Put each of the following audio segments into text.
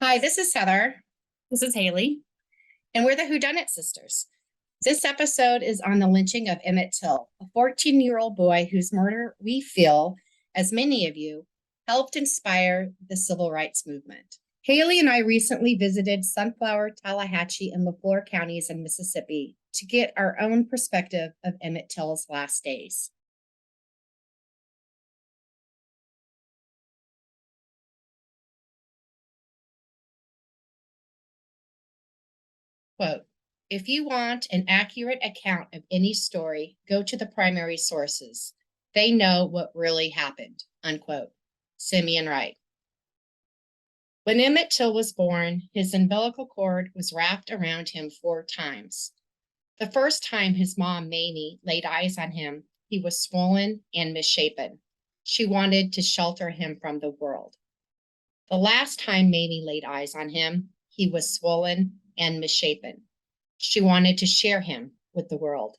Hi, this is Heather, This is Haley. and we're the Whodunit Sisters. This episode is on the lynching of Emmett Till, a 14-year-old boy whose murder we feel, as many of you, helped inspire the civil rights movement. Haley and I recently visited Sunflower, Tallahatchie, and LaFleur counties in Mississippi to get our own perspective of Emmett Till's last days. Quote, "If you want an accurate account of any story, go to the primary sources. They know what really happened," unquote. Simeon Wright. When Emmett Till was born, his umbilical cord was wrapped around him 4 times. The first time his mom, Mamie, laid eyes on him, he was swollen and misshapen. She wanted to shelter him from the world. The last time Mamie laid eyes on him, he was swollen and misshapen. She wanted to share him with the world.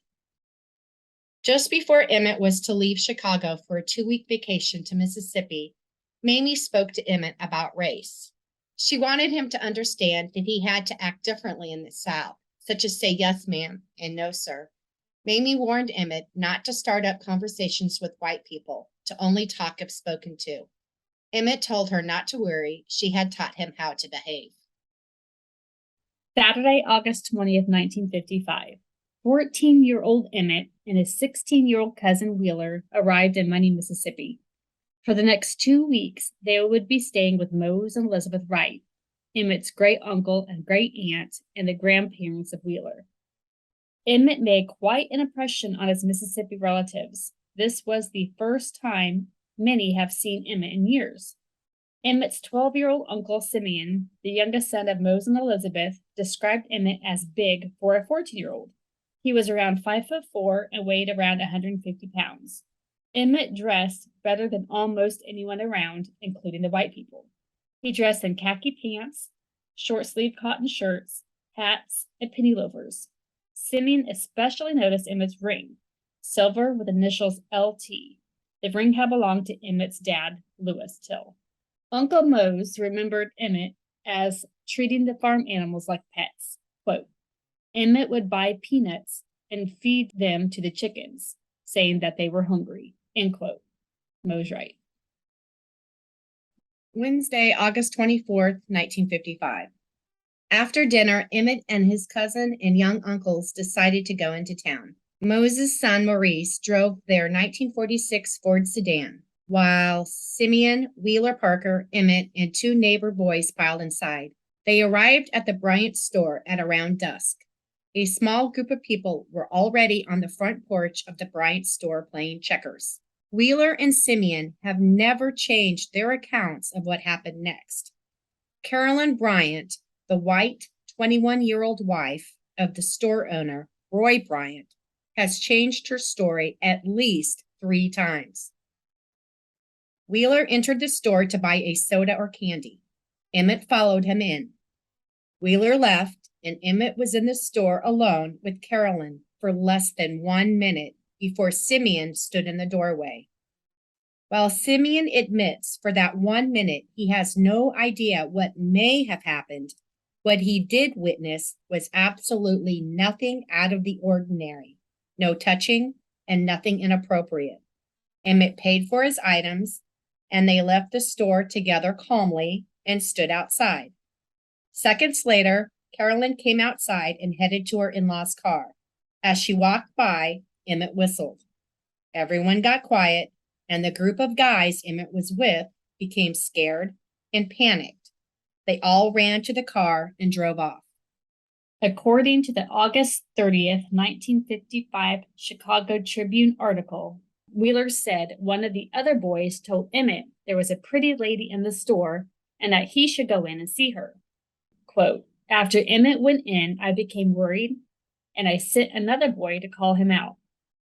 Just before Emmett was to leave Chicago for a 2-week vacation to Mississippi, Mamie spoke to Emmett about race. She wanted him to understand that he had to act differently in the South, such as say yes, ma'am, and no, sir. Mamie warned Emmett not to start up conversations with white people, to only talk if spoken to. Emmett told her not to worry, she had taught him how to behave. Saturday, August 20th, 1955. 14-year-old Emmett and his 16-year-old cousin Wheeler arrived in Money, Mississippi. For the next 2 weeks, they would be staying with Mose and Elizabeth Wright, Emmett's great uncle and great aunt, and the grandparents of Wheeler. Emmett made quite an impression on his Mississippi relatives. This was the first time many have seen Emmett in years. Emmett's 12-year-old uncle Simeon, the youngest son of Mose and Elizabeth, described Emmett as big for a 14-year-old. He was around 5'4" and weighed around 150 pounds. Emmett dressed better than almost anyone around, including the white people. He dressed in khaki pants, short-sleeved cotton shirts, hats, and penny loafers. Simeon especially noticed Emmett's ring, silver with initials LT. The ring had belonged to Emmett's dad, Lewis Till. Uncle Mose remembered Emmett as treating the farm animals like pets. Quote, Emmett would buy peanuts and feed them to the chickens, saying that they were hungry. End quote. Mose Wright. Wednesday, August 24th, 1955. After dinner, Emmett and his cousin and young uncles decided to go into town. Mose's son, Maurice, drove their 1946 Ford sedan, while Simeon, Wheeler Parker, Emmett, and 2 neighbor boys piled inside. They arrived at the Bryant store at around dusk. A small group of people were already on the front porch of the Bryant store playing checkers. Wheeler and Simeon have never changed their accounts of what happened next. Carolyn Bryant, the white 21-year-old wife of the store owner, Roy Bryant, has changed her story at least 3 times. Wheeler entered the store to buy a soda or candy. Emmett followed him in. Wheeler left, and Emmett was in the store alone with Carolyn for less than 1 minute before Simeon stood in the doorway. While Simeon admits for that 1 minute he has no idea what may have happened, what he did witness was absolutely nothing out of the ordinary, no touching and nothing inappropriate. Emmett paid for his items, and they left the store together calmly and stood outside. Seconds later, Carolyn came outside and headed to her in-law's car. As she walked by, Emmett whistled. Everyone got quiet, and the group of guys Emmett was with became scared and panicked. They all ran to the car and drove off. According to the August 30th, 1955 Chicago Tribune article, Wheeler said one of the other boys told Emmett there was a pretty lady in the store and that he should go in and see her. Quote, after Emmett went in, I became worried, and I sent another boy to call him out.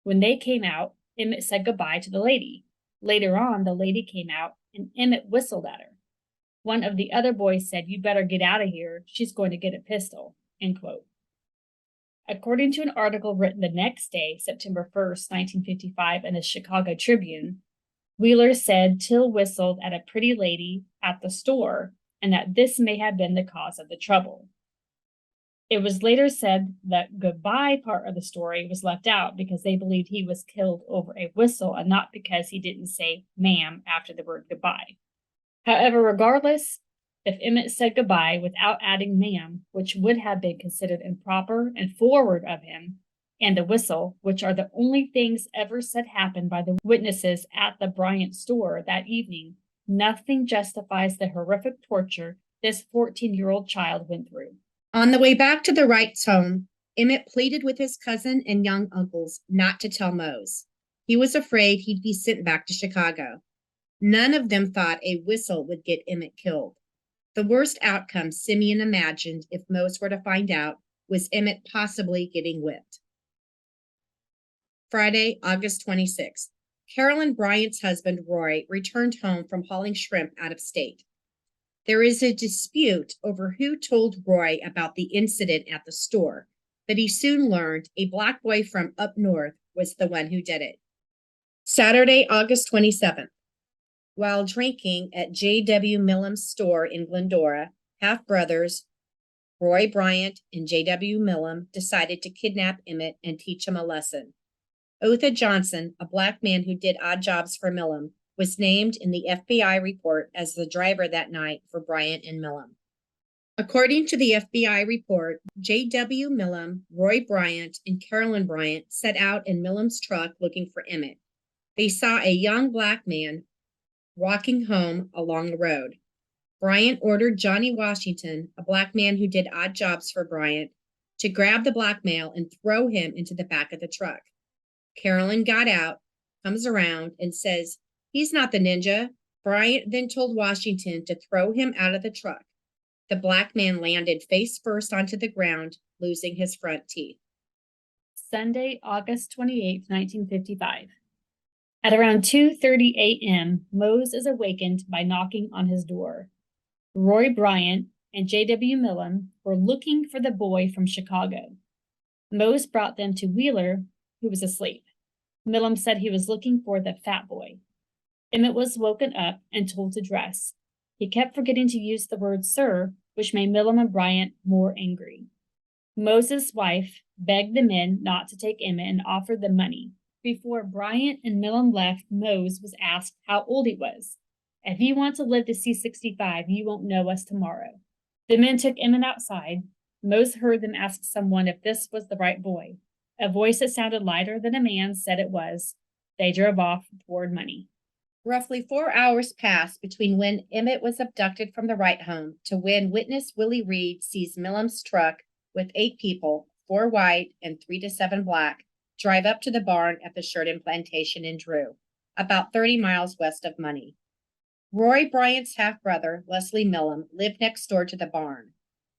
When they came out, Emmett said goodbye to the lady. Later on, the lady came out, and Emmett whistled at her. One of the other boys said, you better get out of here. She's going to get a pistol. End quote. According to an article written the next day, September 1st, 1955, in the Chicago Tribune, Wheeler said Till whistled at a pretty lady at the store and that this may have been the cause of the trouble. It was later said that goodbye part of the story was left out because they believed he was killed over a whistle and not because he didn't say ma'am after the word goodbye. However, regardless, if Emmett said goodbye without adding ma'am, which would have been considered improper and forward of him, and the whistle, which are the only things ever said happened by the witnesses at the Bryant store that evening, nothing justifies the horrific torture this 14-year-old child went through. On the way back to the Wrights' home, Emmett pleaded with his cousin and young uncles not to tell Mose. He was afraid he'd be sent back to Chicago. None of them thought a whistle would get Emmett killed. The worst outcome Simeon imagined if Mose were to find out was Emmett possibly getting whipped. Friday, August 26th. Carolyn Bryant's husband, Roy, returned home from hauling shrimp out of state. There is a dispute over who told Roy about the incident at the store, but he soon learned a black boy from up north was the one who did it. Saturday, August 27th. While drinking at J.W. Milam's store in Glendora, half-brothers Roy Bryant and J.W. Milam decided to kidnap Emmett and teach him a lesson. Otha Johnson, a black man who did odd jobs for Milam, was named in the FBI report as the driver that night for Bryant and Milam. According to the FBI report, J.W. Milam, Roy Bryant, and Carolyn Bryant set out in Milam's truck looking for Emmett. They saw a young black man walking home along the road. Bryant ordered Johnny Washington, a black man who did odd jobs for Bryant, to grab the black male and throw him into the back of the truck. Carolyn got out, comes around, and says, "He's not the ninja." Bryant then told Washington to throw him out of the truck. The black man landed face first onto the ground, losing his front teeth. Sunday, August 28, 1955. At around 2:30 a.m., Mose is awakened by knocking on his door. Roy Bryant and J.W. Milam were looking for the boy from Chicago. Mose brought them to Wheeler, who was asleep. Milam said he was looking for the fat boy. Emmett was woken up and told to dress. He kept forgetting to use the word sir, which made Milam and Bryant more angry. Mose's wife begged the men not to take Emmett and offered them money. Before Bryant and Milam left, Mose was asked how old he was. "If you want to live to see 65, you won't know us tomorrow." The men took Emmett outside. Mose heard them ask someone if this was the right boy. A voice that sounded lighter than a man's said it was. They drove off toward money. Roughly 4 hours passed between when Emmett was abducted from the Wright home to when witness Willie Reed sees Milam's truck with 8 people, 4 white and 3 to 7 black, drive up to the barn at the Sheridan Plantation in Drew, about 30 miles west of Money. Roy Bryant's half-brother, Leslie Milam, lived next door to the barn.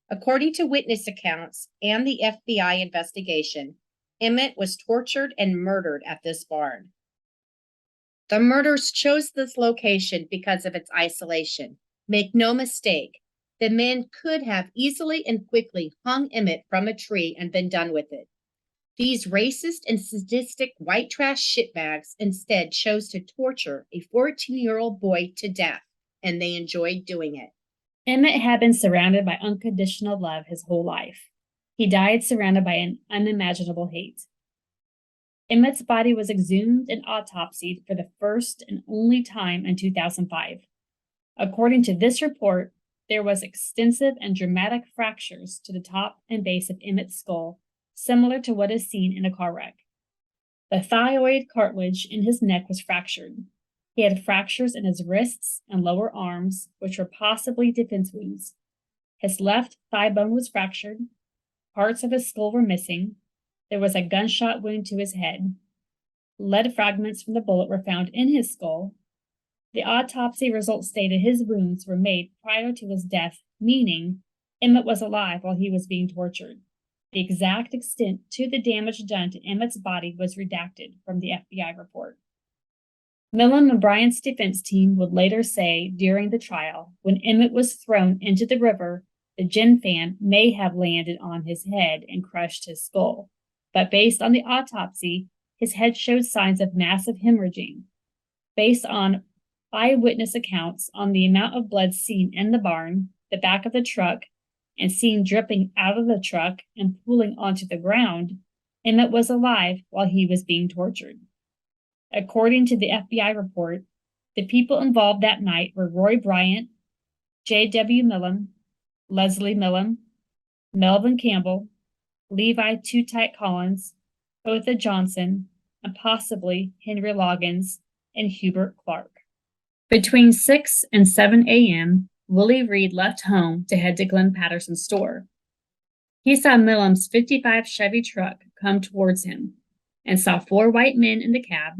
According to witness accounts and the FBI investigation, Emmett was tortured and murdered at this barn. The murderers chose this location because of its isolation. Make no mistake, the men could have easily and quickly hung Emmett from a tree and been done with it. These racist and sadistic white trash shitbags instead chose to torture a 14-year-old boy to death, and they enjoyed doing it. Emmett had been surrounded by unconditional love his whole life. He died surrounded by an unimaginable hate. Emmett's body was exhumed and autopsied for the first and only time in 2005. According to this report, there was extensive and dramatic fractures to the top and base of Emmett's skull, similar to what is seen in a car wreck. The thyroid cartilage in his neck was fractured. He had fractures in his wrists and lower arms, which were possibly defense wounds. His left thigh bone was fractured. Parts of his skull were missing. There was a gunshot wound to his head. Lead fragments from the bullet were found in his skull. The autopsy results stated his wounds were made prior to his death, meaning Emmett was alive while he was being tortured. The exact extent to the damage done to Emmett's body was redacted from the FBI report. Milam and Bryant's defense team would later say during the trial, when Emmett was thrown into the river, the gin fan may have landed on his head and crushed his skull. But based on the autopsy, his head showed signs of massive hemorrhaging. Based on eyewitness accounts on the amount of blood seen in the barn, the back of the truck, and seen dripping out of the truck and pooling onto the ground, Emmett was alive while he was being tortured. According to the FBI report, the people involved that night were Roy Bryant, J.W. Milam, Leslie Milam, Melvin Campbell, Levi Too Tight Collins, Otha Johnson, and possibly Henry Loggins and Hubert Clark. Between 6 and 7 a.m., Willie Reed left home to head to Glenn Patterson's store. He saw Milam's 55 Chevy truck come towards him and saw 4 white men in the cab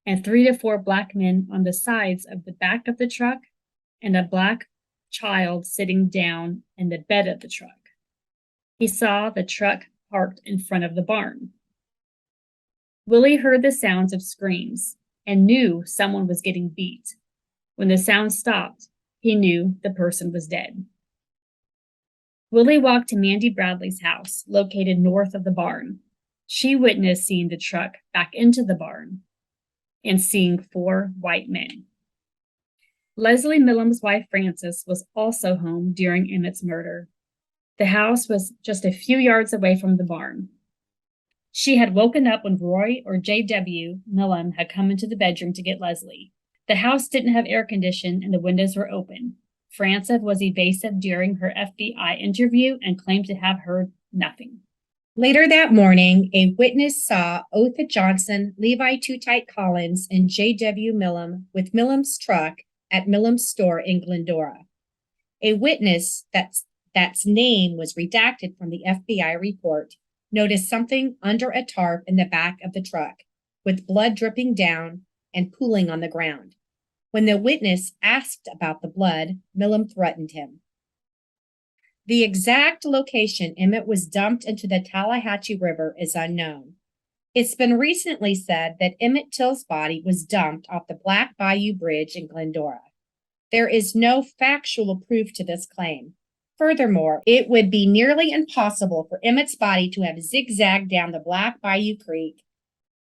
and 3 to 4 black men on the sides of the back of the truck and a black child sitting down in the bed of the truck. He saw the truck parked in front of the barn. Willie heard the sounds of screams and knew someone was getting beat. When the sound stopped, he knew the person was dead. Willie walked to Mandy Bradley's house, located north of the barn. She witnessed seeing the truck back into the barn and seeing 4 white men. Leslie Milam's wife, Frances, was also home during Emmett's murder. The house was just a few yards away from the barn. She had woken up when Roy or J.W. Milam had come into the bedroom to get Leslie. The house didn't have air conditioning and the windows were open. Frances was evasive during her FBI interview and claimed to have heard nothing. Later that morning, a witness saw Otha Johnson, Levi Too Tight Collins, and J.W. Milam with Milam's truck at Milam's store in Glendora. A witness that's name was redacted from the FBI report noticed something under a tarp in the back of the truck, with blood dripping down and pooling on the ground. When the witness asked about the blood, Milam threatened him. The exact location Emmett was dumped into the Tallahatchie River is unknown. It's been recently said that Emmett Till's body was dumped off the Black Bayou Bridge in Glendora. There is no factual proof to this claim. Furthermore, it would be nearly impossible for Emmett's body to have zigzagged down the Black Bayou Creek,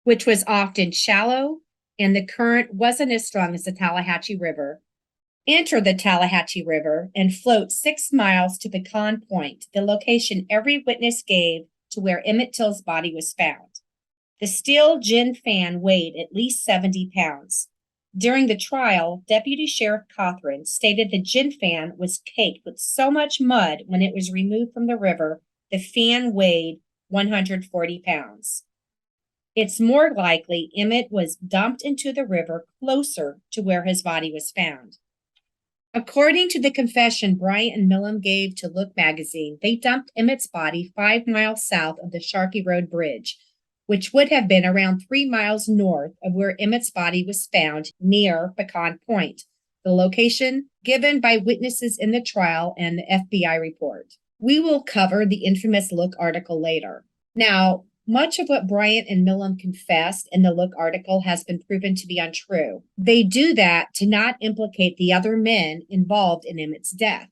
which was often shallow and the current wasn't as strong as the Tallahatchie River, enter the Tallahatchie River, and float 6 miles to Pecan Point, the location every witness gave to where Emmett Till's body was found. The steel gin fan weighed at least 70 pounds. During the trial, Deputy Sheriff Cothran stated the gin fan was caked with so much mud when it was removed from the river, the fan weighed 140 pounds. It's more likely Emmett was dumped into the river closer to where his body was found. According to the confession Bryant and Milam gave to Look magazine, they dumped Emmett's body 5 miles south of the Sharkey Road Bridge, which would have been around 3 miles north of where Emmett's body was found near Pecan Point, the location given by witnesses in the trial and the FBI report. We will cover the infamous Look article later. Now, much of what Bryant and Milam confessed in the Look article has been proven to be untrue. They do that to not implicate the other men involved in Emmett's death.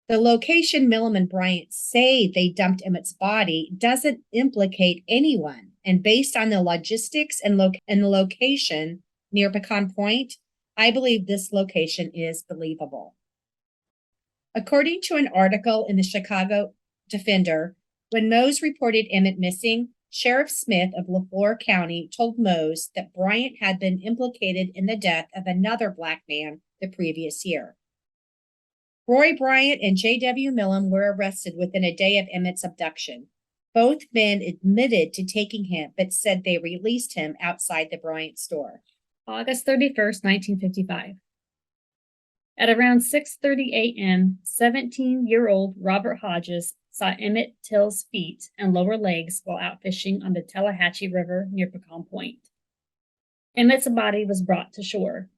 The location Milam and Bryant say they dumped Emmett's body doesn't implicate anyone. And based on the logistics and the location near Pecan Point, I believe this location is believable. According to an article in the Chicago Defender, when Mose reported Emmett missing, Sheriff Smith of LaFleur County told Mose that Bryant had been implicated in the death of another black man the previous year. Roy Bryant and J.W. Milam were arrested within a day of Emmett's abduction. Both men admitted to taking him, but said they released him outside the Bryant store. August 31st, 1955. At around 6:30 a.m., 17-year-old Robert Hodges saw Emmett Till's feet and lower legs while out fishing on the Tallahatchie River near Pecan Point. Emmett's body was brought to shore.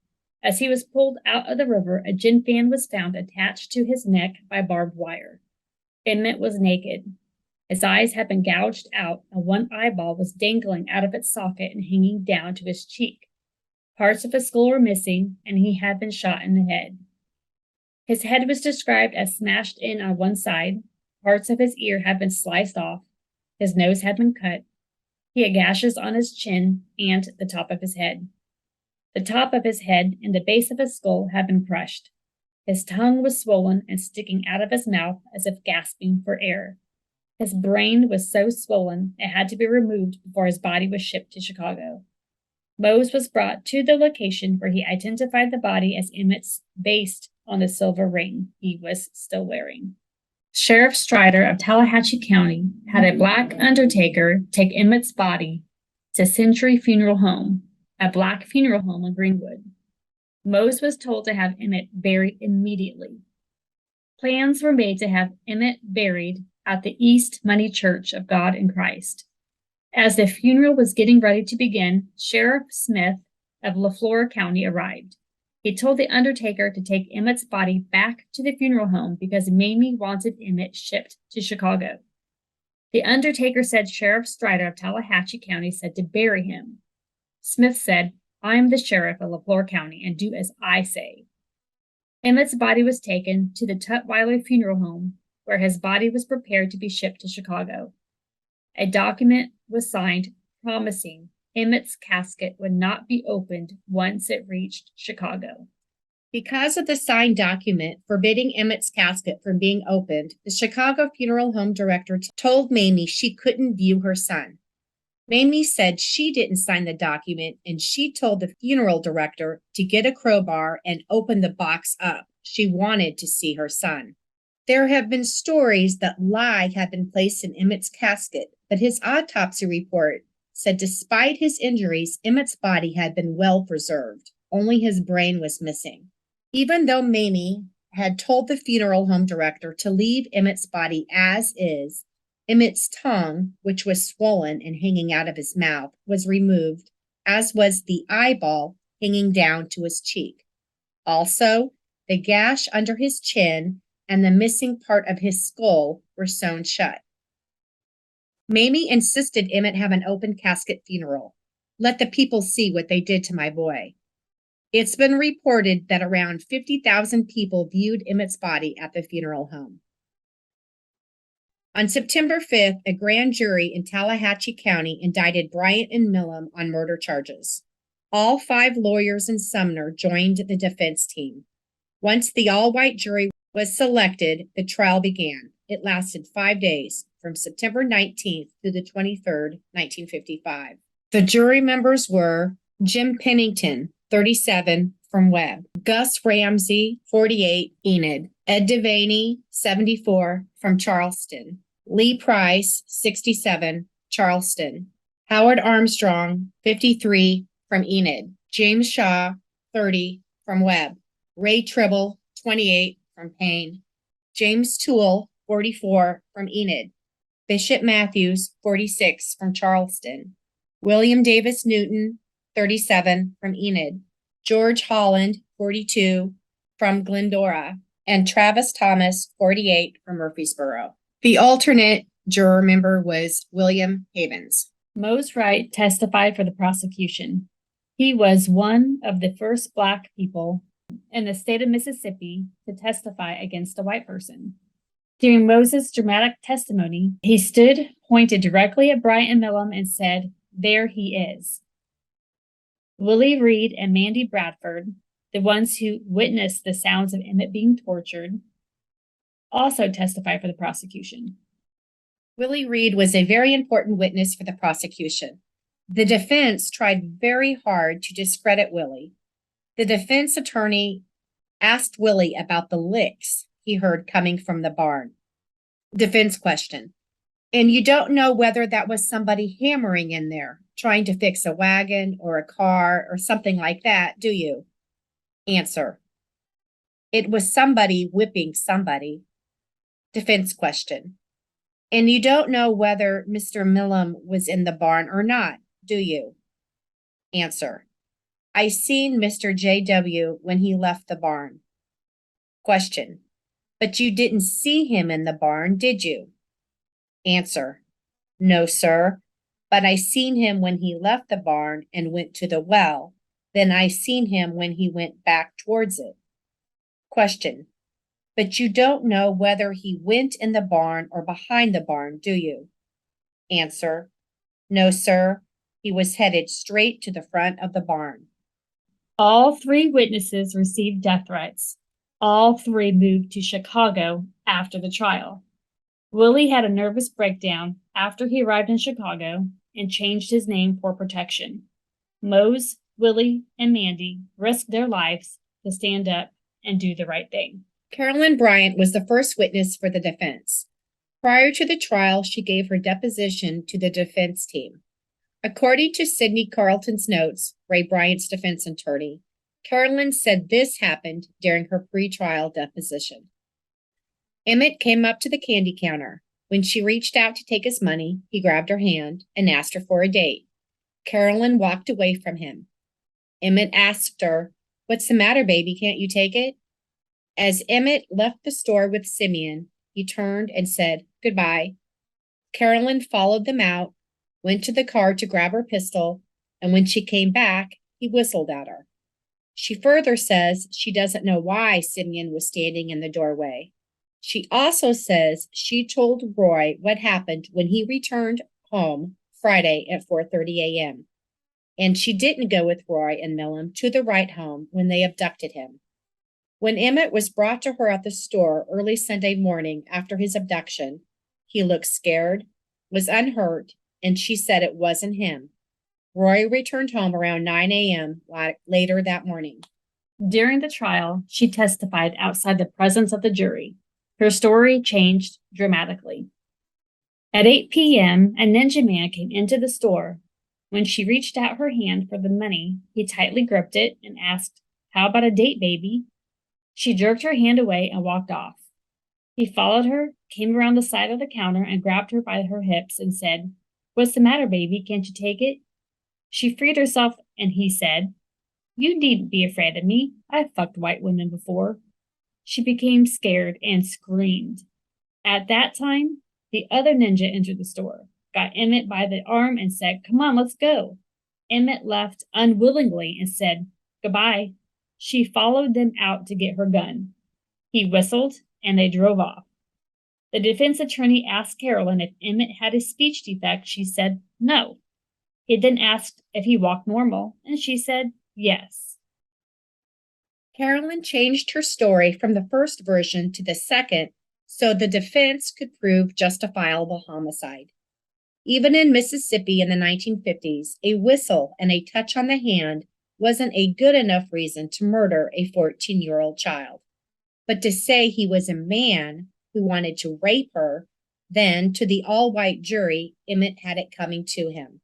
As he was pulled out of the river, a gin fan was found attached to his neck by barbed wire. Emmett was naked. His eyes had been gouged out, and one eyeball was dangling out of its socket and hanging down to his cheek. Parts of his skull were missing, and he had been shot in the head. His head was described as smashed in on one side. Parts of his ear had been sliced off. His nose had been cut. He had gashes on his chin and the top of his head. The top of his head and the base of his skull had been crushed. His tongue was swollen and sticking out of his mouth as if gasping for air. His brain was so swollen it had to be removed before his body was shipped to Chicago. Mose was brought to the location where he identified the body as Emmett's based on the silver ring he was still wearing. Sheriff Strider of Tallahatchie County had a black undertaker take Emmett's body to Century Funeral Home, a black funeral home in Greenwood. Mose was told to have Emmett buried immediately. Plans were made to have Emmett buried at the East Money Church of God in Christ. As the funeral was getting ready to begin, Sheriff Smith of LaFleur County arrived. He told the undertaker to take Emmett's body back to the funeral home because Mamie wanted Emmett shipped to Chicago. The undertaker said Sheriff Strider of Tallahatchie County said to bury him. Smith said, "I am the sheriff of LaFleur County and do as I say." Emmett's body was taken to the Tutwiler Funeral Home, where his body was prepared to be shipped to Chicago. A document was signed promising Emmett's casket would not be opened once it reached Chicago. Because of the signed document forbidding Emmett's casket from being opened, the Chicago funeral home director told Mamie she couldn't view her son. Mamie said she didn't sign the document, and she told the funeral director to get a crowbar and open the box up. She wanted to see her son. There have been stories that lye had been placed in Emmett's casket, but his autopsy report said despite his injuries, Emmett's body had been well preserved. Only his brain was missing. Even though Mamie had told the funeral home director to leave Emmett's body as is, Emmett's tongue, which was swollen and hanging out of his mouth, was removed, as was the eyeball hanging down to his cheek. Also, the gash under his chin and the missing part of his skull were sewn shut. Mamie insisted Emmett have an open casket funeral. Let the people see what they did to my boy. It's been reported that around 50,000 people viewed Emmett's body at the funeral home. On September 5th, a grand jury in Tallahatchie County indicted Bryant and Milam on murder charges. All 5 lawyers in Sumner joined the defense team. Once the all-white jury was selected, the trial began. It lasted 5 days, from September 19th to the 23rd, 1955. The jury members were Jim Pennington, 37, from Webb; Gus Ramsey, 48, Enid; Ed Devaney, 74, from Charleston; Lee Price, 67, Charleston; Howard Armstrong, 53, from Enid; James Shaw, 30, from Webb; Ray Tribble, 28, from Payne; James Toole, 44, from Enid; Bishop Matthews, 46, from Charleston; William Davis Newton, 37, from Enid; George Holland, 42, from Glendora; and Travis Thomas, 48, from Murfreesboro. The alternate juror member was William Havens. Mose Wright testified for the prosecution. He was one of the first Black people in the state of Mississippi to testify against a white person. During Moses' dramatic testimony, he stood, pointed directly at Bryant and Milam, and said, "There he is." Willie Reed and Mandy Bradford, the ones who witnessed the sounds of Emmett being tortured, also testified for the prosecution. Willie Reed was a very important witness for the prosecution. The defense tried very hard to discredit Willie. The defense attorney asked Willie about the licks he heard coming from the barn. Defense question: "And you don't know whether that was somebody hammering in there, trying to fix a wagon or a car or something like that, do you?" Answer: "It was somebody whipping somebody." Defense question: "And you don't know whether Mr. Milam was in the barn or not, do you?" Answer: "I seen Mr. J.W. when he left the barn." Question: "But you didn't see him in the barn, did you?" Answer: "No, sir, but I seen him when he left the barn and went to the well. Then I seen him when he went back towards it." Question: "But you don't know whether he went in the barn or behind the barn, do you?" Answer: "No, sir, he was headed straight to the front of the barn." All three witnesses received death threats. All three moved to Chicago after the trial. Willie had a nervous breakdown after he arrived in Chicago and changed his name for protection. Mose, Willie, and Mandy risked their lives to stand up and do the right thing. Carolyn Bryant was the first witness for the defense. Prior to the trial, she gave her deposition to the defense team. According to Sidney Carlton's notes, Ray Bryant's defense attorney, Carolyn said this happened during her pre-trial deposition. Emmett came up to the candy counter. When she reached out to take his money, he grabbed her hand and asked her for a date. Carolyn walked away from him. Emmett asked her, "What's the matter, baby? Can't you take it?" As Emmett left the store with Simeon, he turned and said, "Goodbye." Carolyn followed them out, went to the car to grab her pistol, and when she came back, he whistled at her. She further says she doesn't know why Simeon was standing in the doorway. She also says she told Roy what happened when he returned home Friday at 4:30 a.m. And she didn't go with Roy and Milam to the right home when they abducted him. When Emmett was brought to her at the store early Sunday morning after his abduction, he looked scared, was unhurt, and she said it wasn't him. Roy returned home around 9 a.m. later that morning. During the trial, she testified outside the presence of the jury. Her story changed dramatically. At 8 p.m., a ninja man came into the store. When she reached out her hand for the money, he tightly gripped it and asked, "How about a date, baby?" She jerked her hand away and walked off. He followed her, came around the side of the counter and grabbed her by her hips and said, "What's the matter, baby? Can't you take it?" She freed herself and he said, "You needn't be afraid of me. I've fucked white women before." She became scared and screamed. At that time, the other ninja entered the store, got Emmett by the arm and said, "Come on, let's go." Emmett left unwillingly and said, "Goodbye." She followed them out to get her gun. He whistled and they drove off. The defense attorney asked Carolyn if Emmett had a speech defect. She said no. He then asked if he walked normal, and she said yes. Carolyn changed her story from the first version to the second so the defense could prove justifiable homicide. Even in Mississippi in the 1950s, a whistle and a touch on the hand wasn't a good enough reason to murder a 14-year-old child. But to say he was a man who wanted to rape her, then to the all-white jury, Emmett had it coming to him.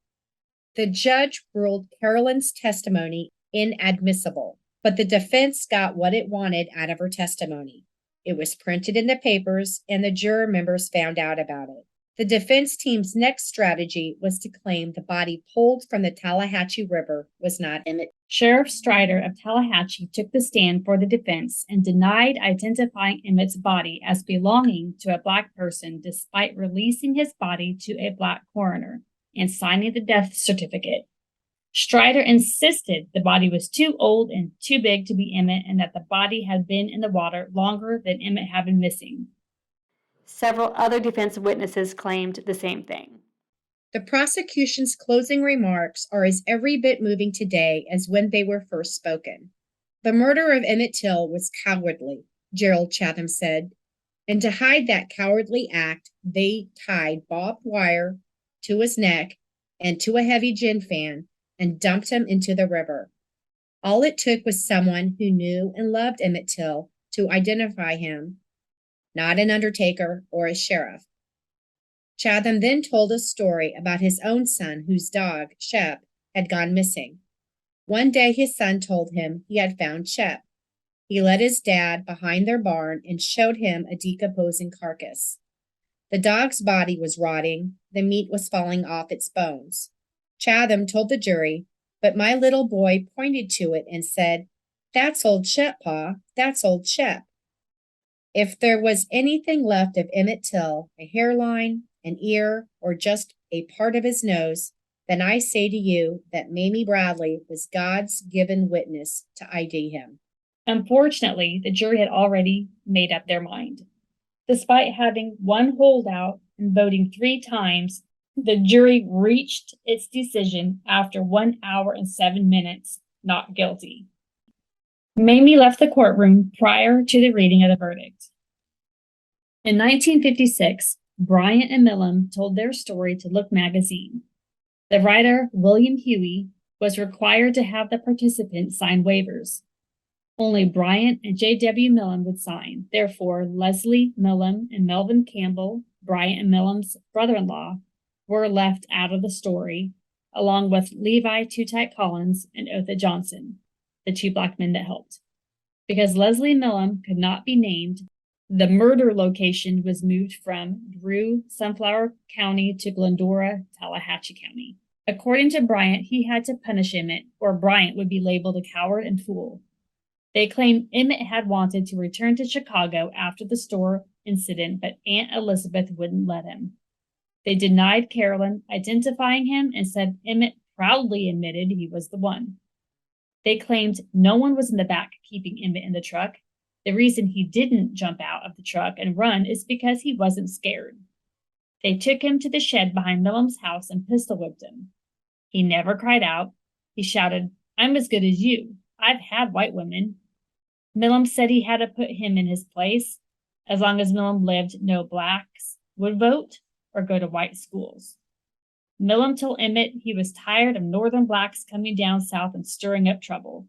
The judge ruled Carolyn's testimony inadmissible, but the defense got what it wanted out of her testimony. It was printed in the papers, and the juror members found out about it. The defense team's next strategy was to claim the body pulled from the Tallahatchie River was not Emmett. Sheriff Strider of Tallahatchie took the stand for the defense and denied identifying Emmett's body as belonging to a Black person despite releasing his body to a Black coroner and signing the death certificate. Strider insisted the body was too old and too big to be Emmett and that the body had been in the water longer than Emmett had been missing. Several other defense witnesses claimed the same thing. The prosecution's closing remarks are as every bit moving today as when they were first spoken. "The murder of Emmett Till was cowardly," Gerald Chatham said, and to hide that cowardly act, they tied barbed wire to his neck and to a heavy gin fan and dumped him into the river. All it took was someone who knew and loved Emmett Till to identify him, not an undertaker or a sheriff. Chatham then told a story about his own son whose dog, Shep, had gone missing. One day his son told him he had found Shep. He led his dad behind their barn and showed him a decomposing carcass. The dog's body was rotting, the meat was falling off its bones. Chatham told the jury, "But my little boy pointed to it and said, 'That's old Shep, Pa, that's old Shep.'" If there was anything left of Emmett Till, a hairline, an ear, or just a part of his nose, then I say to you that Mamie Bradley was God's given witness to ID him. Unfortunately, the jury had already made up their mind. Despite having one holdout and voting 3 times, the jury reached its decision after 1 hour and 7 minutes, not guilty. Mamie left the courtroom prior to the reading of the verdict. In 1956, Bryant and Milam told their story to Look magazine. The writer, William Huey, was required to have the participants sign waivers. Only Bryant and J.W. Milam would sign. Therefore, Leslie Milam and Melvin Campbell, Bryant and Milam's brother-in-law, were left out of the story, along with Levi Two-Tight Collins and Otha Johnson, the two black men that helped. Because Leslie Milam could not be named, the murder location was moved from Drew, Sunflower County to Glendora, Tallahatchie County. According to Bryant, he had to punish Emmett, or Bryant would be labeled a coward and fool. They claimed Emmett had wanted to return to Chicago after the store incident, but Aunt Elizabeth wouldn't let him. They denied Carolyn identifying him and said Emmett proudly admitted he was the one. They claimed no one was in the back keeping Emmett in the truck. The reason he didn't jump out of the truck and run is because he wasn't scared. They took him to the shed behind Milam's house and pistol whipped him. He never cried out. He shouted, "I'm as good as you. I've had white women." Milam said he had to put him in his place. As long as Milam lived, no blacks would vote or go to white schools. Milam told Emmett he was tired of northern blacks coming down south and stirring up trouble.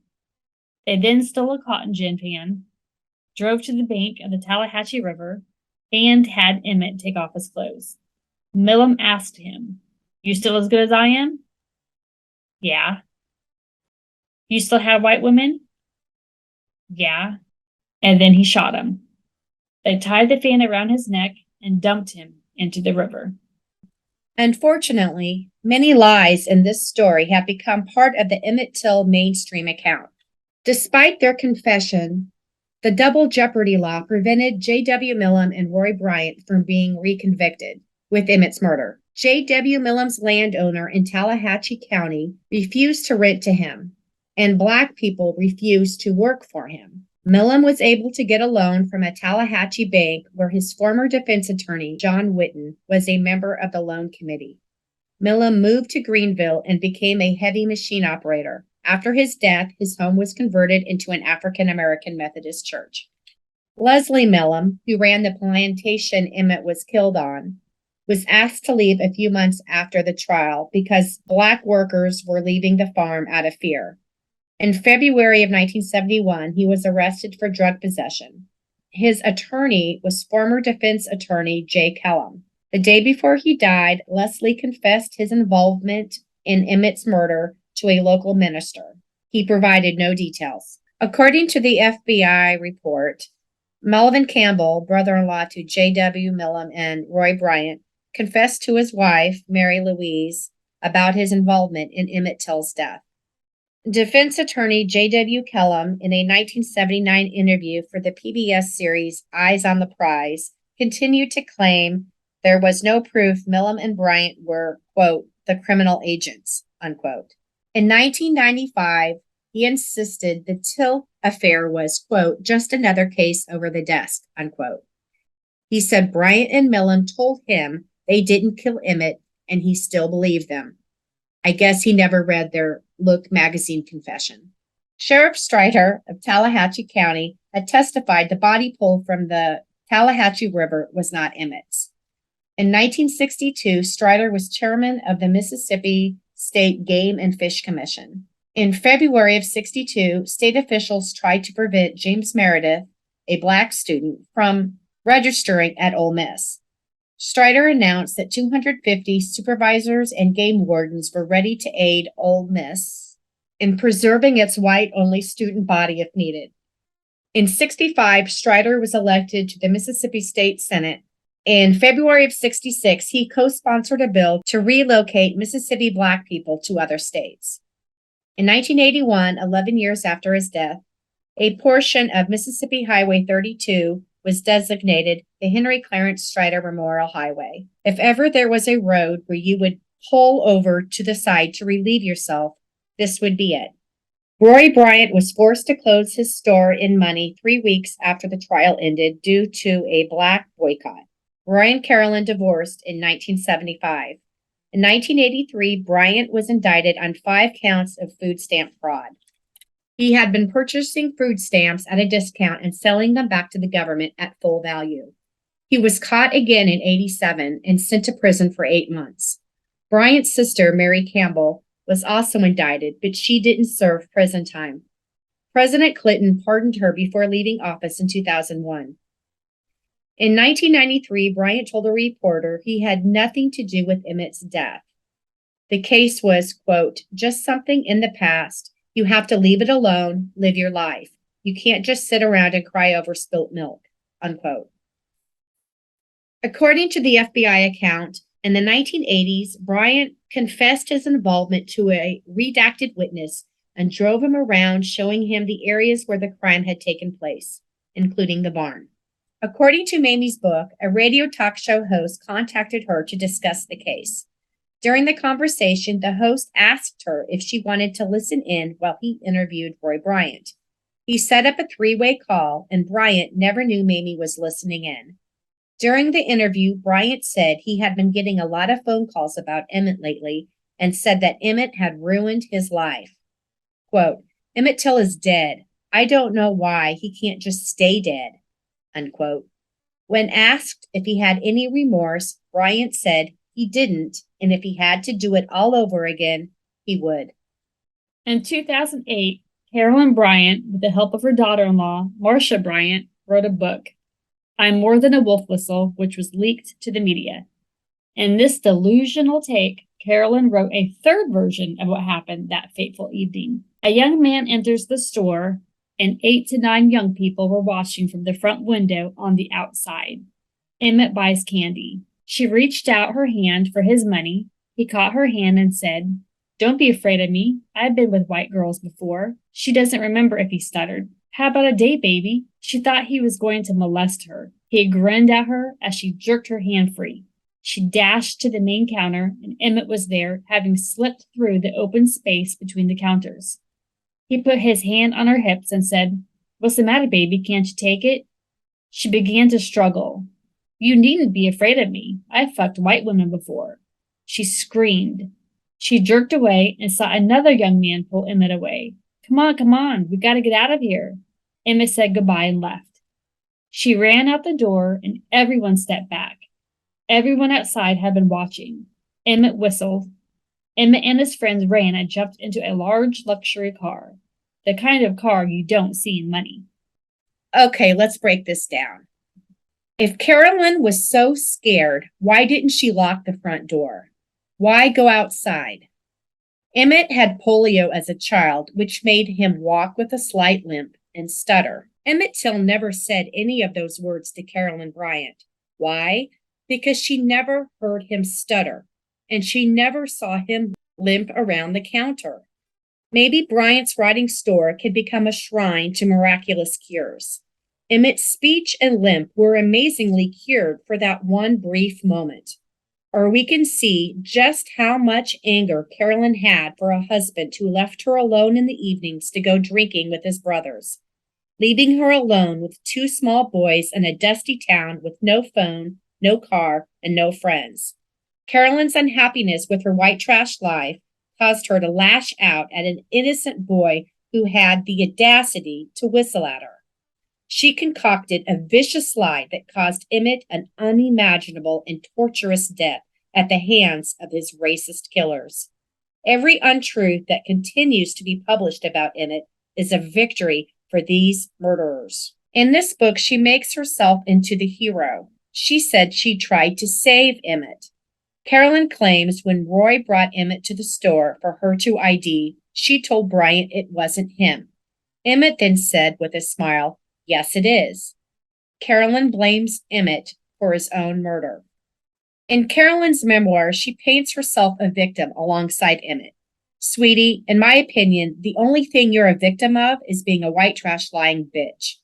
They then stole a cotton gin pan, drove to the bank of the Tallahatchie River, and had Emmett take off his clothes. Milam asked him, "You still as good as I am?" "Yeah." "You still have white women?" "Yeah." And then he shot him. They tied the fan around his neck and dumped him into the river. Unfortunately, many lies in this story have become part of the Emmett Till mainstream account. Despite their confession, the double jeopardy law prevented J.W. Milam and Roy Bryant from being reconvicted with Emmett's murder. J.W. Milam's landowner in Tallahatchie County refused to rent to him, and black people refused to work for him. Milam was able to get a loan from a Tallahatchie bank where his former defense attorney, John Witten, was a member of the loan committee. Milam moved to Greenville and became a heavy machine operator. After his death, his home was converted into an African-American Methodist church. Leslie Milam, who ran the plantation Emmett was killed on, was asked to leave a few months after the trial because black workers were leaving the farm out of fear. In February of 1971, he was arrested for drug possession. His attorney was former defense attorney Jay Kellum. The day before he died, Leslie confessed his involvement in Emmett's murder to a local minister. He provided no details. According to the FBI report, Melvin Campbell, brother-in-law to J.W. Milam and Roy Bryant, confessed to his wife, Mary Louise, about his involvement in Emmett Till's death. Defense attorney J.W. Kellum, in a 1979 interview for the PBS series Eyes on the Prize, continued to claim there was no proof Milam and Bryant were, quote, the criminal agents, unquote. In 1995, he insisted the Till affair was, quote, just another case over the desk, unquote. He said Bryant and Milam told him they didn't kill Emmett, and he still believed them. I guess he never read their Look magazine confession. Sheriff Strider of Tallahatchie County had testified the body pulled from the Tallahatchie River was not Emmett's. In 1962, Strider was chairman of the Mississippi State Game and Fish Commission. In February of '62, state officials tried to prevent James Meredith, a black student, from registering at Ole Miss. Strider announced that 250 supervisors and game wardens were ready to aid Ole Miss in preserving its white-only student body if needed. In '65, Strider was elected to the Mississippi State Senate. In February of '66, he co-sponsored a bill to relocate Mississippi black people to other states. In 1981, 11 years after his death, a portion of Mississippi Highway 32 was designated the Henry Clarence Strider Memorial Highway. If ever there was a road where you would pull over to the side to relieve yourself, this would be it. Roy Bryant was forced to close his store in Money 3 weeks after the trial ended due to a black boycott. Roy and Carolyn divorced in 1975. In 1983, Bryant was indicted on 5 counts of food stamp fraud. He had been purchasing food stamps at a discount and selling them back to the government at full value. He was caught again in 87 and sent to prison for 8 months. Bryant's sister, Mary Campbell, was also indicted, but she didn't serve prison time. President Clinton pardoned her before leaving office in 2001. In 1993, Bryant told a reporter he had nothing to do with Emmett's death. The case was, quote, just something in the past. You have to leave it alone, live your life. You can't just sit around and cry over spilt milk, unquote. According to the FBI account, in the 1980s, Bryant confessed his involvement to a redacted witness and drove him around, showing him the areas where the crime had taken place, including the barn. According to Mamie's book, a radio talk show host contacted her to discuss the case. During the conversation, the host asked her if she wanted to listen in while he interviewed Roy Bryant. He set up a three-way call, and Bryant never knew Mamie was listening in. During the interview, Bryant said he had been getting a lot of phone calls about Emmett lately and said that Emmett had ruined his life. Quote, Emmett Till is dead. I don't know why he can't just stay dead, unquote. When asked if he had any remorse, Bryant said he didn't, and if he had to do it all over again, he would. In 2008, Carolyn Bryant, with the help of her daughter-in-law, Marcia Bryant, wrote a book, I'm More Than a Wolf Whistle, which was leaked to the media. In this delusional take, Carolyn wrote a third version of what happened that fateful evening. A young man enters the store, and 8 to 9 young people were watching from the front window on the outside. Emmett buys candy. She reached out her hand for his money. He caught her hand and said, Don't be afraid of me. I've been with white girls before. She doesn't remember if he stuttered. How about a date, baby? She thought he was going to molest her. He grinned at her as she jerked her hand free. She dashed to the main counter, and Emmett was there, having slipped through the open space between the counters. He put his hand on her hips and said, What's the matter, baby? Can't you take it? She began to struggle. You needn't be afraid of me. I've fucked white women before. She screamed. She jerked away and saw another young man pull Emmett away. Come on, we gotta get out of here. Emmett said goodbye and left. She ran out the door and everyone stepped back. Everyone outside had been watching. Emmett whistled. Emmett and his friends ran and jumped into a large luxury car. The kind of car you don't see in money. Okay, let's break this down. If Carolyn was so scared, why didn't she lock the front door? Why go outside? Emmett had polio as a child, which made him walk with a slight limp and stutter. Emmett Till never said any of those words to Carolyn Bryant. Why? Because she never heard him stutter, and she never saw him limp around the counter. Maybe Bryant's writing store could become a shrine to miraculous cures. Emmett's speech and limp were amazingly cured for that one brief moment. Or we can see just how much anger Carolyn had for a husband who left her alone in the evenings to go drinking with his brothers, leaving her alone with 2 small boys in a dusty town with no phone, no car, and no friends. Carolyn's unhappiness with her white trash life caused her to lash out at an innocent boy who had the audacity to whistle at her. She concocted a vicious lie that caused Emmett an unimaginable and torturous death at the hands of his racist killers. Every untruth that continues to be published about Emmett is a victory for these murderers. In this book, she makes herself into the hero. She said she tried to save Emmett. Carolyn claims when Roy brought Emmett to the store for her to ID, she told Bryant it wasn't him. Emmett then said with a smile, Yes, it is. Carolyn blames Emmett for his own murder. In Carolyn's memoir, she paints herself a victim alongside Emmett. Sweetie, in my opinion, the only thing you're a victim of is being a white trash lying bitch.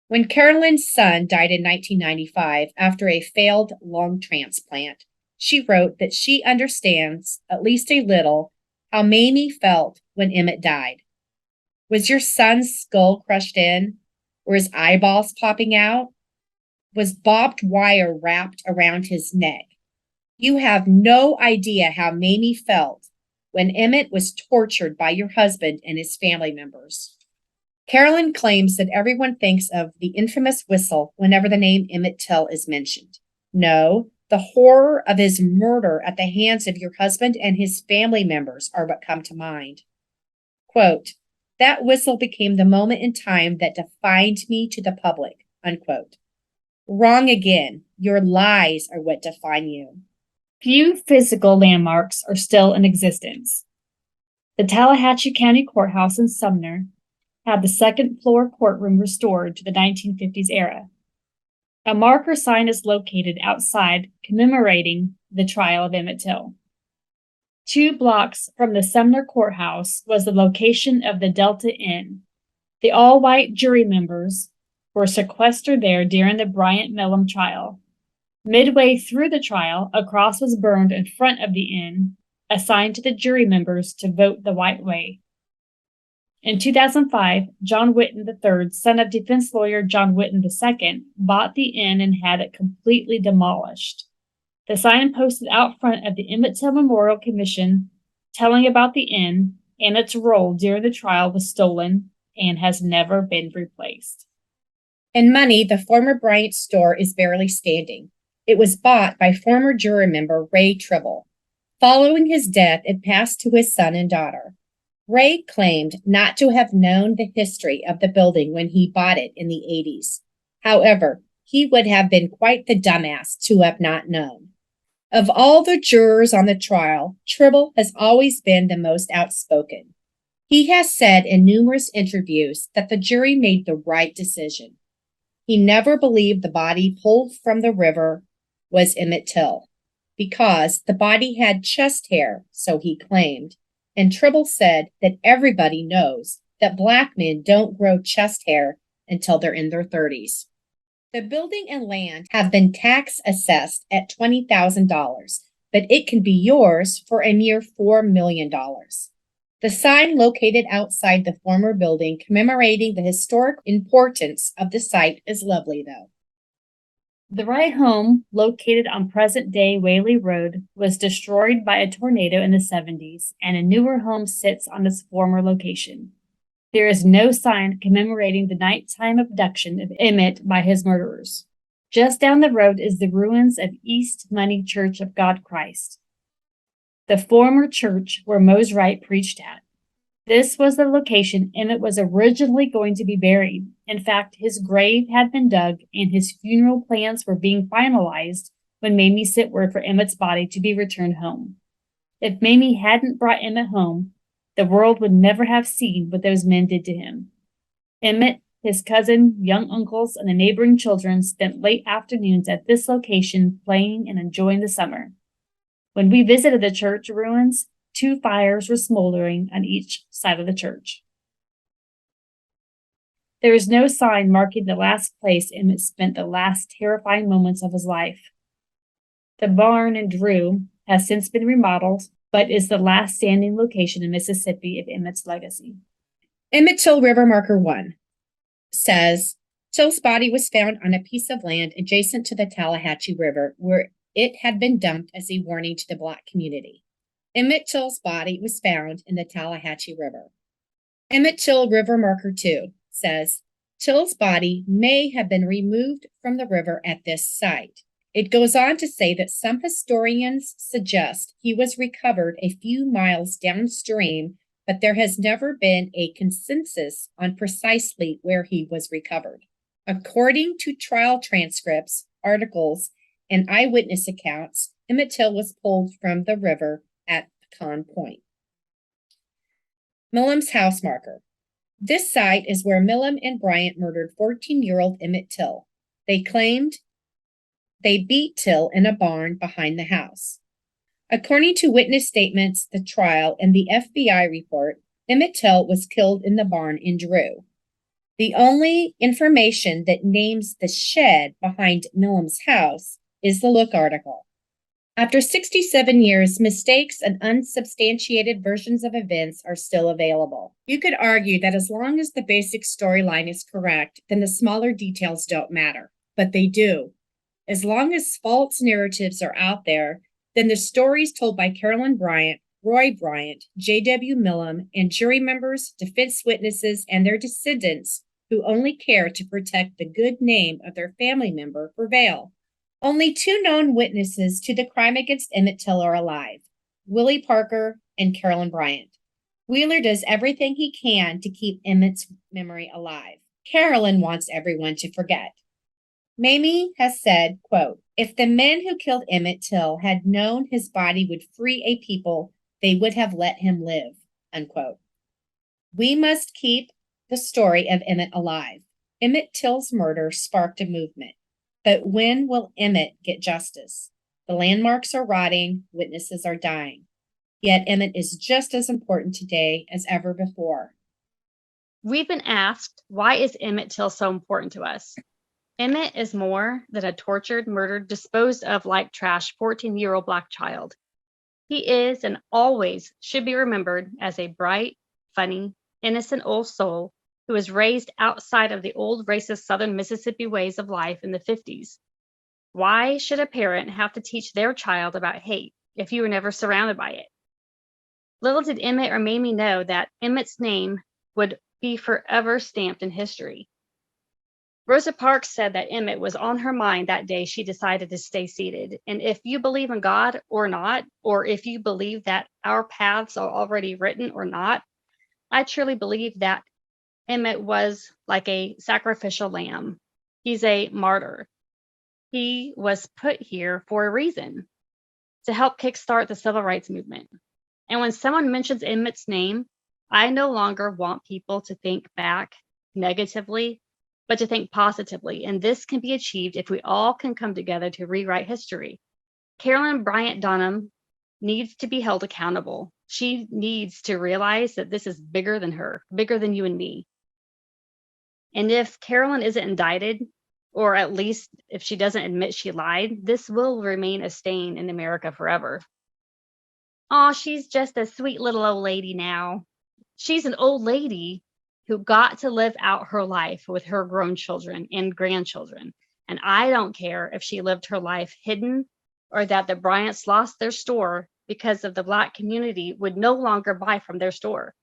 When Carolyn's son died in 1995 after a failed lung transplant, she wrote that she understands, at least a little, how Mamie felt when Emmett died. Was your son's skull crushed in? Were his eyeballs popping out? Was barbed wire wrapped around his neck? You have no idea how Mamie felt when Emmett was tortured by your husband and his family members. Carolyn claims that everyone thinks of the infamous whistle whenever the name Emmett Till is mentioned. No, the horror of his murder at the hands of your husband and his family members are what come to mind. Quote, that whistle became the moment in time that defined me to the public, unquote. Wrong again. Your lies are what define you. Few physical landmarks are still in existence. The Tallahatchie County Courthouse in Sumner had the second-floor courtroom restored to the 1950s era. A marker sign is located outside commemorating the trial of Emmett Till. 2 blocks from the Sumner Courthouse was the location of the Delta Inn. The all-white jury members were sequestered there during the Bryant and Milam trial. Midway through the trial, a cross was burned in front of the inn, assigned to the jury members to vote the white way. In 2005, John Whitten III, son of defense lawyer John Whitten II, bought the inn and had it completely demolished. The sign posted out front of the Emmett Till Memorial Commission telling about the inn and its role during the trial was stolen and has never been replaced. In money, the former Bryant store is barely standing. It was bought by former jury member Ray Tribble. Following his death, it passed to his son and daughter. Ray claimed not to have known the history of the building when he bought it in the 80s. However, he would have been quite the dumbass to have not known. Of all the jurors on the trial, Tribble has always been the most outspoken. He has said in numerous interviews that the jury made the right decision. He never believed the body pulled from the river was Emmett Till, because the body had chest hair, so he claimed, and Tribble said that everybody knows that Black men don't grow chest hair until they're in their 30s. The building and land have been tax assessed at $20,000, but it can be yours for a mere $4 million. The sign located outside the former building commemorating the historic importance of the site is lovely, though. The Wright home, located on present-day Whaley Road, was destroyed by a tornado in the 70s, and a newer home sits on its former location. There is no sign commemorating the nighttime abduction of Emmett by his murderers. Just down the road is the ruins of East Money Church of God Christ, the former church where Mose Wright preached at. This was the location Emmett was originally going to be buried. In fact, his grave had been dug and his funeral plans were being finalized when Mamie sent word for Emmett's body to be returned home. If Mamie hadn't brought Emmett home, the world would never have seen what those men did to him. Emmett, his cousin, young uncles, and the neighboring children spent late afternoons at this location playing and enjoying the summer. When we visited the church ruins, 2 fires were smoldering on each side of the church. There is no sign marking the last place Emmett spent the last terrifying moments of his life. The barn in Drew has since been remodeled, but is the last standing location in Mississippi of Emmett's legacy. Emmett Till River Marker 1 says, Till's body was found on a piece of land adjacent to the Tallahatchie River, where it had been dumped as a warning to the Black community. Emmett Till's body was found in the Tallahatchie River. Emmett Till River Marker 2 says, Till's body may have been removed from the river at this site. It goes on to say that some historians suggest he was recovered a few miles downstream, but there has never been a consensus on precisely where he was recovered. According to trial transcripts, articles, and eyewitness accounts, Emmett Till was pulled from the river at Pecan Point. Milam's house marker. This site is where Milam and Bryant murdered 14-year-old Emmett Till. They claimed they beat Till in a barn behind the house. According to witness statements, the trial, and the FBI report, Emmett Till was killed in the barn in Drew. The only information that names the shed behind Milam's house is the Look article. After 67 years, mistakes and unsubstantiated versions of events are still available. You could argue that as long as the basic storyline is correct, then the smaller details don't matter, but they do. As long as false narratives are out there, then the stories told by Carolyn Bryant Roy Bryant, J.W. Milam, and jury members, defense witnesses, and their descendants who only care to protect the good name of their family member prevail. Only two known witnesses to the crime against Emmett Till are alive, Willie Parker and Carolyn Bryant. Wheeler does everything he can to keep Emmett's memory alive. Carolyn wants everyone to forget. Mamie has said, quote, "If the men who killed Emmett Till had known his body would free a people, they would have let him live," unquote. We must keep the story of Emmett alive. Emmett Till's murder sparked a movement. But when will Emmett get justice? The landmarks are rotting, witnesses are dying. Yet Emmett is just as important today as ever before. We've been asked, why is Emmett Till so important to us? Emmett is more than a tortured, murdered, disposed of like trash 14-year-old Black child. He is and always should be remembered as a bright, funny, innocent old soul who was raised outside of the old racist Southern Mississippi ways of life in the 50s. Why should a parent have to teach their child about hate if you were never surrounded by it? Little did Emmett or Mamie know that Emmett's name would be forever stamped in history. Rosa Parks said that Emmett was on her mind that day she decided to stay seated. And if you believe in God or not, or if you believe that our paths are already written or not, I truly believe that Emmett was like a sacrificial lamb. He's a martyr. He was put here for a reason, to help kickstart the civil rights movement. And when someone mentions Emmett's name, I no longer want people to think back negatively, but to think positively. And this can be achieved if we all can come together to rewrite history. Carolyn Bryant Dunham needs to be held accountable. She needs to realize that this is bigger than her, bigger than you and me. And if Carolyn isn't indicted, or at least if she doesn't admit she lied, this will remain a stain in America forever. Oh, she's just a sweet little old lady now. She's an old lady who got to live out her life with her grown children and grandchildren. And I don't care if she lived her life hidden or that the Bryants lost their store because of the Black community would no longer buy from their store.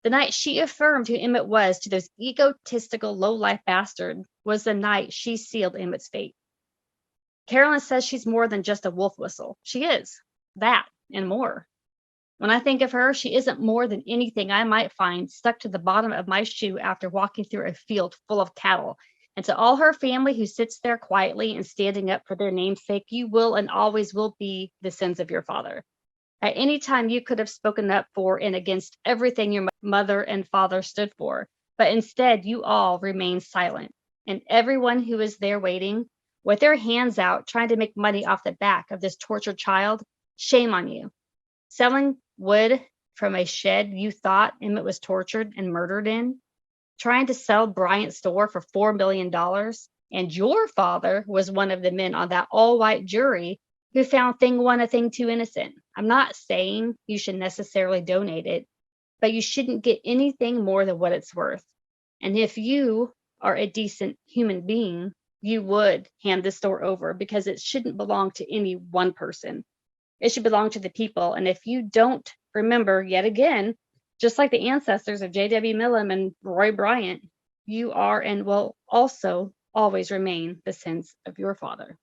The night she affirmed who Emmett was to those egotistical, low-life bastards was the night she sealed Emmett's fate. Carolyn says she's more than just a wolf whistle. She is that and more. When I think of her, she isn't more than anything I might find stuck to the bottom of my shoe after walking through a field full of cattle. And to all her family who sits there quietly and standing up for their namesake, you will and always will be the sins of your father. At any time, you could have spoken up for and against everything your mother and father stood for, but instead you all remain silent. And everyone who is there waiting, with their hands out, trying to make money off the back of this tortured child, shame on you. Selling wood from a shed you thought Emmett was tortured and murdered in, trying to sell Bryant's store for $4 million, and your father was one of the men on that all-white jury who found thing one a thing too innocent. I'm not saying you should necessarily donate it, but you shouldn't get anything more than what it's worth. And if you are a decent human being, you would hand this store over because it shouldn't belong to any one person. It should belong to the people. And if you don't remember yet again, just like the ancestors of J.W. Milam and Roy Bryant, you are and will also always remain the sins of your father.